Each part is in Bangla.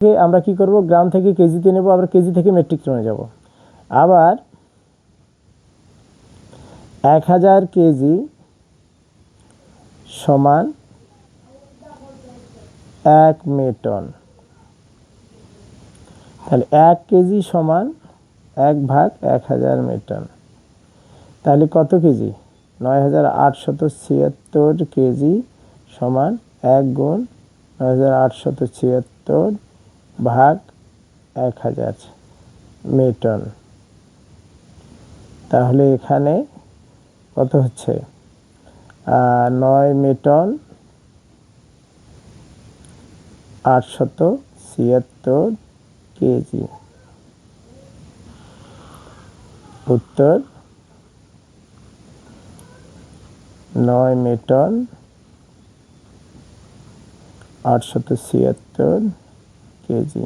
আমরা কি করব, গ্রাম থেকে কেজিতে নেব, আবার কেজি থেকে মেট্রিক টনে যাব। আবার 1000 কেজি সমান 1 মেটন। তাহলে 1 কেজি সমান 1/1000 মেটন। তাহলে কত কেজি? 9876 কেজি সমান 1 গুণ 9876 ভাগ 1000 মেটন। তাহলে এখানে কত হচ্ছে? 9 মেটন 876 কেজি। উত্তর 9 মেটন 876 কেজি।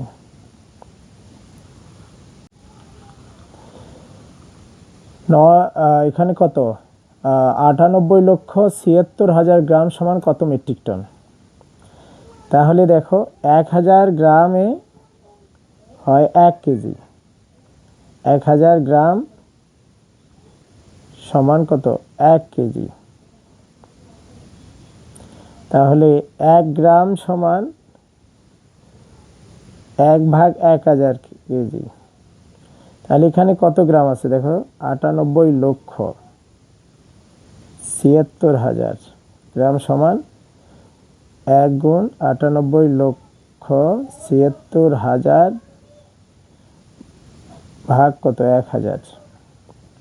এখানে কত? 98,76,000 গ্রাম সমান কত মেট্রিক টন? তাহলে দেখো 1000 গ্রামে হয় 1 কেজি। 1000 গ্রাম সমান কত? 1 কেজি। তাহলে 1 গ্রাম সমান 1/1000 কেজি। তাহলে এখানে কত গ্রাম আছে দেখো? 98,76,000 গ্রাম সমান 1 গুণ 98,76,000 ভাগ কত? 1000,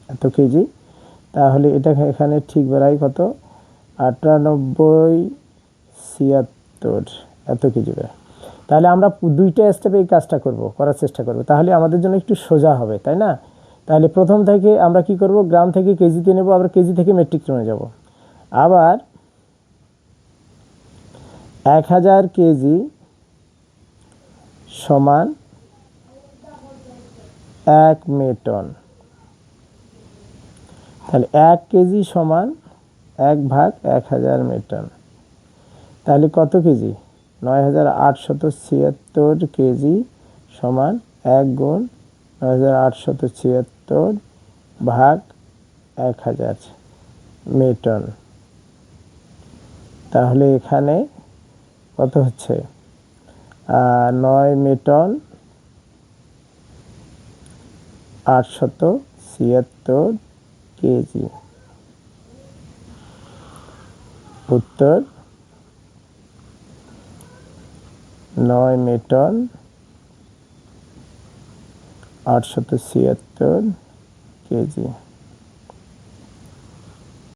এত কেজি। তাহলে এটা এখানে ঠিক বেড়াই কত? 98,76 এত কেজি বেড়ায়। তাহলে আমরা দুইটা স্টেপে এই কাজটা করার চেষ্টা করব, তাহলে আমাদের জন্য একটু সোজা হবে, তাই না? তাহলে প্রথম থেকে আমরা কি করব, গ্রাম থেকে কেজিতে নেব, আবার কেজি থেকে মেট্রিক টনে যাব। আবার 1000 কেজি সমান 1 মেটন। তাহলে 1 কেজি সমান 1/1000 মেটন। তাহলে কত কেজি? 9876 কেজি সমান 1 গুণ 9876 ভাগ 1000 মেটন। তাহলে এখানে কত হচ্ছে? 9 মেটন 876 কেজি। উত্তর 9 মেটন 876 কেজি।